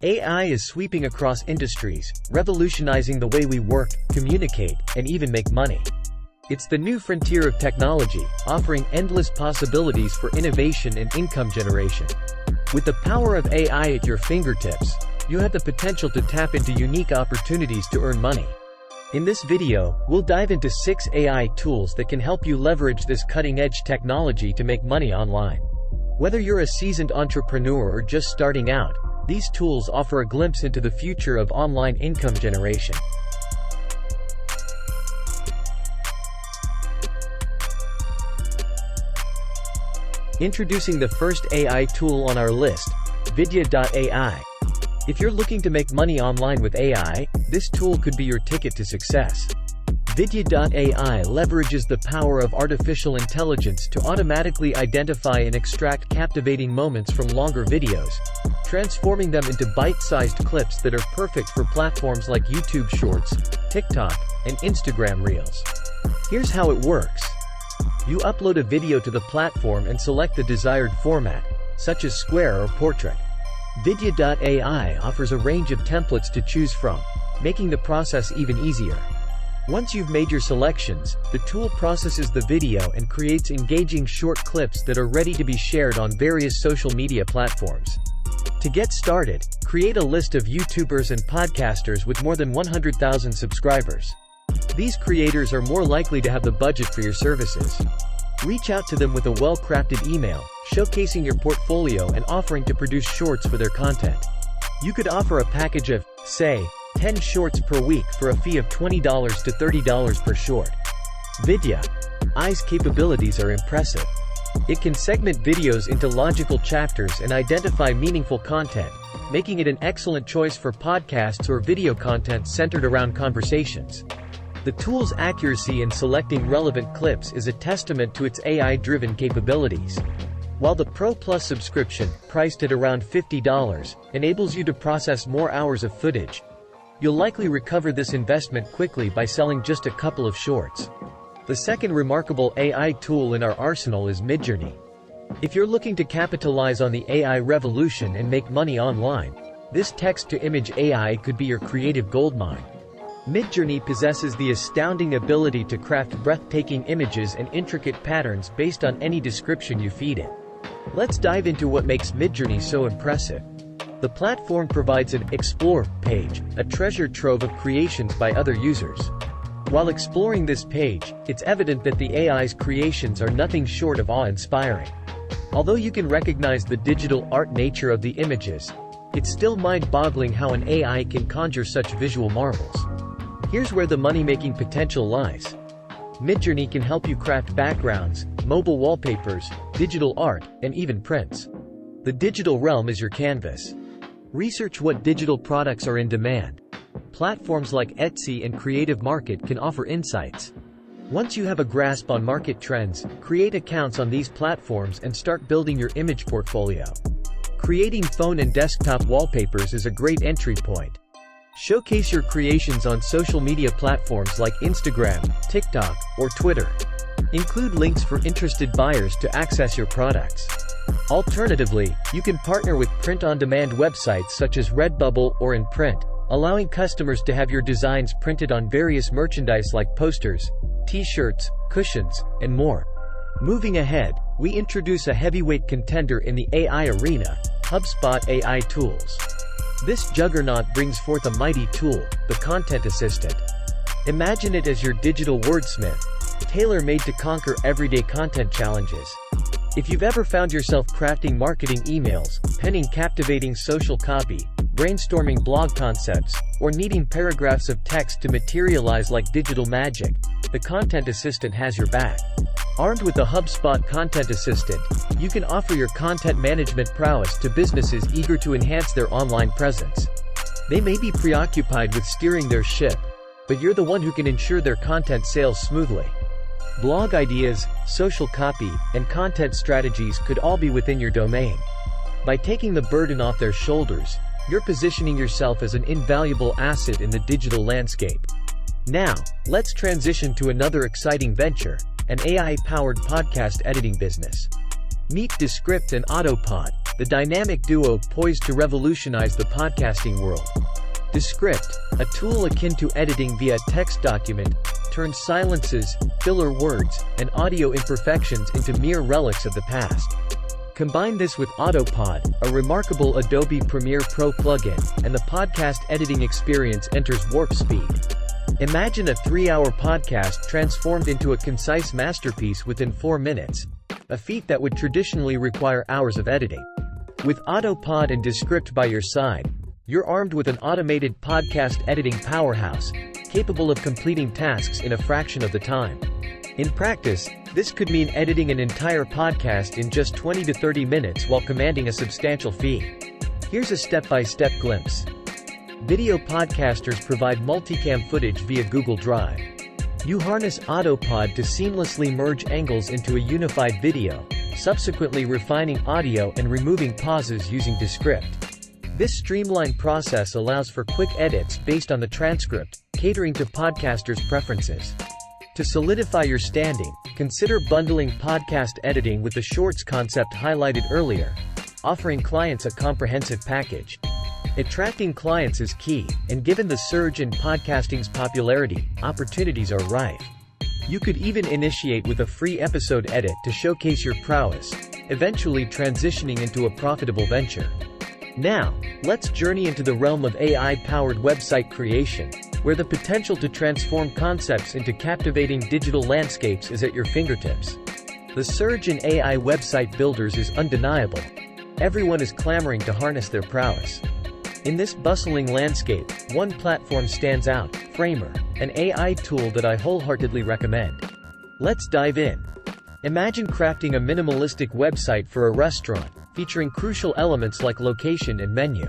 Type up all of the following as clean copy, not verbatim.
AI is sweeping across industries, revolutionizing the way we work, communicate, and even make money. It's the new frontier of technology, offering endless possibilities for innovation and income generation. With the power of AI at your fingertips, you have the potential to tap into unique opportunities to earn money. In this video, we'll dive into 6 AI tools that can help you leverage this cutting-edge technology to make money online. Whether you're a seasoned entrepreneur or just starting out, these tools offer a glimpse into the future of online income generation. Introducing the first AI tool on our list, Vidya.ai. If you're looking to make money online with AI, this tool could be your ticket to success. Vidya.ai leverages the power of artificial intelligence to automatically identify and extract captivating moments from longer videos, transforming them into bite-sized clips that are perfect for platforms like YouTube Shorts, TikTok, and Instagram Reels. Here's how it works. You upload a video to the platform and select the desired format, such as square or portrait. Vidya.ai offers a range of templates to choose from, making the process even easier. Once you've made your selections, the tool processes the video and creates engaging short clips that are ready to be shared on various social media platforms. To get started, create a list of YouTubers and podcasters with more than 100,000 subscribers. These creators are more likely to have the budget for your services. Reach out to them with a well-crafted email, showcasing your portfolio and offering to produce shorts for their content. You could offer a package of, say, 10 shorts per week for a fee of $20 to $30 per short. Vidya.ai's capabilities are impressive. It can segment videos into logical chapters and identify meaningful content, making it an excellent choice for podcasts or video content centered around conversations. The tool's accuracy in selecting relevant clips is a testament to its AI-driven capabilities. While the Pro Plus subscription, priced at around $50, enables you to process more hours of footage, you'll likely recover this investment quickly by selling just a couple of shorts. The second remarkable AI tool in our arsenal is Midjourney. If you're looking to capitalize on the AI revolution and make money online, this text-to-image AI could be your creative goldmine. Midjourney possesses the astounding ability to craft breathtaking images and intricate patterns based on any description you feed it. Let's dive into what makes Midjourney so impressive. The platform provides an Explore page, a treasure trove of creations by other users. While exploring this page, it's evident that the AI's creations are nothing short of awe-inspiring. Although you can recognize the digital art nature of the images, it's still mind-boggling how an AI can conjure such visual marvels. Here's where the money-making potential lies. Midjourney can help you craft backgrounds, mobile wallpapers, digital art, and even prints. The digital realm is your canvas. Research what digital products are in demand. Platforms like Etsy and Creative Market can offer insights. Once you have a grasp on market trends, create accounts on these platforms and start building your image portfolio. Creating phone and desktop wallpapers is a great entry point. Showcase your creations on social media platforms like Instagram, TikTok, or Twitter. Include links for interested buyers to access your products. Alternatively, you can partner with print-on-demand websites such as Redbubble or InPrint, allowing customers to have your designs printed on various merchandise like posters, t-shirts, cushions, and more. Moving ahead, we introduce a heavyweight contender in the AI arena, HubSpot AI tools. This juggernaut brings forth a mighty tool, the Content Assistant. Imagine it as your digital wordsmith, tailor-made to conquer everyday content challenges. If you've ever found yourself crafting marketing emails, penning captivating social copy, brainstorming blog concepts, or needing paragraphs of text to materialize like digital magic, the Content Assistant has your back. Armed with the HubSpot Content Assistant, you can offer your content management prowess to businesses eager to enhance their online presence. They may be preoccupied with steering their ship, but you're the one who can ensure their content sails smoothly. Blog ideas, social copy, and content strategies could all be within your domain. By taking the burden off their shoulders, you're positioning yourself as an invaluable asset in the digital landscape. Now, let's transition to another exciting venture, an AI-powered podcast editing business. Meet Descript and Autopod, the dynamic duo poised to revolutionize the podcasting world. Descript, a tool akin to editing via text document, turns silences, filler words, and audio imperfections into mere relics of the past. Combine this with Autopod, a remarkable Adobe Premiere Pro plugin, and the podcast editing experience enters warp speed. Imagine a 3-hour podcast transformed into a concise masterpiece within 4 minutes, a feat that would traditionally require hours of editing. With Autopod and Descript by your side, you're armed with an automated podcast editing powerhouse, capable of completing tasks in a fraction of the time. In practice, this could mean editing an entire podcast in just 20 to 30 minutes while commanding a substantial fee. Here's a step-by-step glimpse. Video podcasters provide multicam footage via Google Drive. You harness Autopod to seamlessly merge angles into a unified video, subsequently refining audio and removing pauses using Descript. This streamlined process allows for quick edits based on the transcript, catering to podcasters' preferences. To solidify your standing, consider bundling podcast editing with the Shorts concept highlighted earlier, offering clients a comprehensive package. Attracting clients is key, and given the surge in podcasting's popularity, opportunities are rife. You could even initiate with a free episode edit to showcase your prowess, eventually transitioning into a profitable venture. Now, let's journey into the realm of AI-powered website creation, where the potential to transform concepts into captivating digital landscapes is at your fingertips. The surge in AI website builders is undeniable. Everyone is clamoring to harness their prowess. In this bustling landscape, one platform stands out, Framer, an AI tool that I wholeheartedly recommend. Let's dive in. Imagine crafting a minimalistic website for a restaurant, featuring crucial elements like location and menu.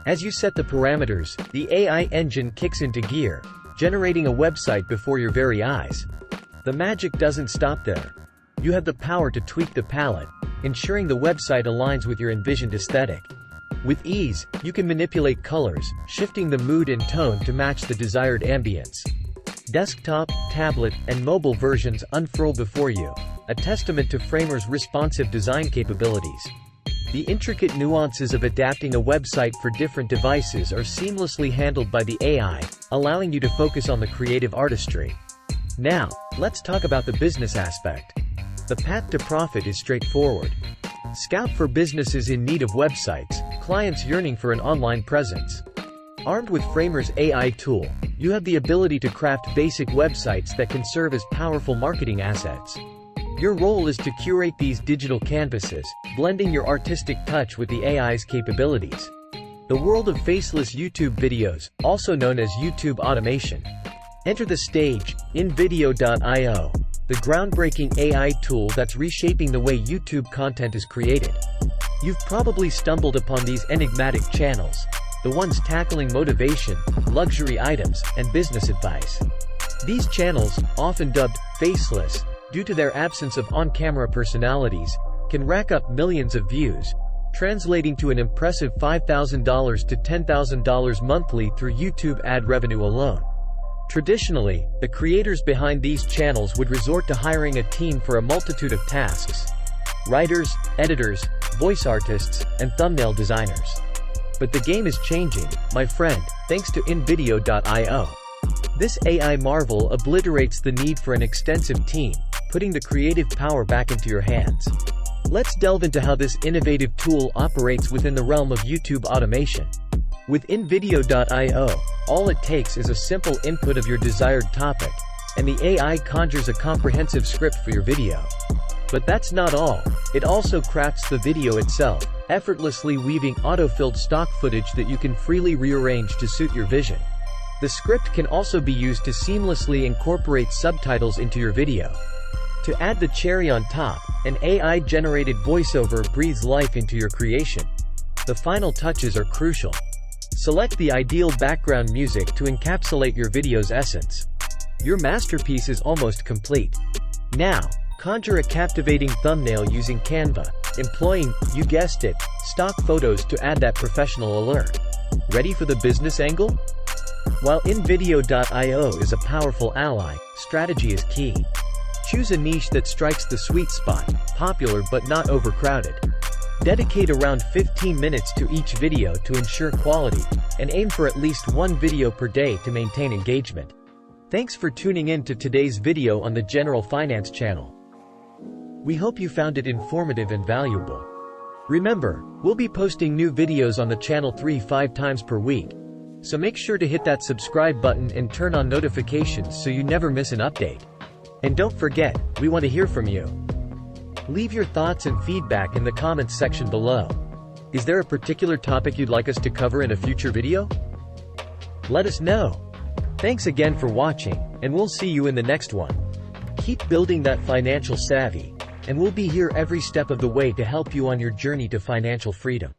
As you set the parameters, the AI engine kicks into gear, generating a website before your very eyes. The magic doesn't stop there. You have the power to tweak the palette, ensuring the website aligns with your envisioned aesthetic. With ease, you can manipulate colors, shifting the mood and tone to match the desired ambience. Desktop, tablet, and mobile versions unfurl before you, a testament to Framer's responsive design capabilities. The intricate nuances of adapting a website for different devices are seamlessly handled by the AI, allowing you to focus on the creative artistry. Now, let's talk about the business aspect. The path to profit is straightforward. Scout for businesses in need of websites, clients yearning for an online presence. Armed with Framer's AI tool, you have the ability to craft basic websites that can serve as powerful marketing assets. Your role is to curate these digital canvases, blending your artistic touch with the AI's capabilities. The world of faceless YouTube videos, also known as YouTube automation. Enter the stage, InVideo.io, the groundbreaking AI tool that's reshaping the way YouTube content is created. You've probably stumbled upon these enigmatic channels, the ones tackling motivation, luxury items, and business advice. These channels, often dubbed faceless, due to their absence of on-camera personalities, can rack up millions of views, translating to an impressive $5,000 to $10,000 monthly through YouTube ad revenue alone. Traditionally, the creators behind these channels would resort to hiring a team for a multitude of tasks: writers, editors, voice artists, and thumbnail designers. But the game is changing, my friend, thanks to InVideo.io. This AI marvel obliterates the need for an extensive team, putting the creative power back into your hands. Let's delve into how this innovative tool operates within the realm of YouTube automation. With InVideo.io, all it takes is a simple input of your desired topic, and the AI conjures a comprehensive script for your video. But that's not all. It also crafts the video itself, effortlessly weaving auto-filled stock footage that you can freely rearrange to suit your vision. The script can also be used to seamlessly incorporate subtitles into your video. To add the cherry on top, an AI-generated voiceover breathes life into your creation. The final touches are crucial. Select the ideal background music to encapsulate your video's essence. Your masterpiece is almost complete. Now, conjure a captivating thumbnail using Canva, employing, you guessed it, stock photos to add that professional alert. Ready for the business angle? While InVideo.io is a powerful ally, strategy is key. Choose a niche that strikes the sweet spot, popular but not overcrowded. Dedicate around 15 minutes to each video to ensure quality, and aim for at least one video per day to maintain engagement. Thanks for tuning in to today's video on the General Finance channel. We hope you found it informative and valuable. Remember, we'll be posting new videos on the channel 3-5 times per week. So make sure to hit that subscribe button and turn on notifications so you never miss an update. And don't forget, we want to hear from you. Leave your thoughts and feedback in the comments section below. Is there a particular topic you'd like us to cover in a future video? Let us know. Thanks again for watching, and we'll see you in the next one. Keep building that financial savvy, and we'll be here every step of the way to help you on your journey to financial freedom.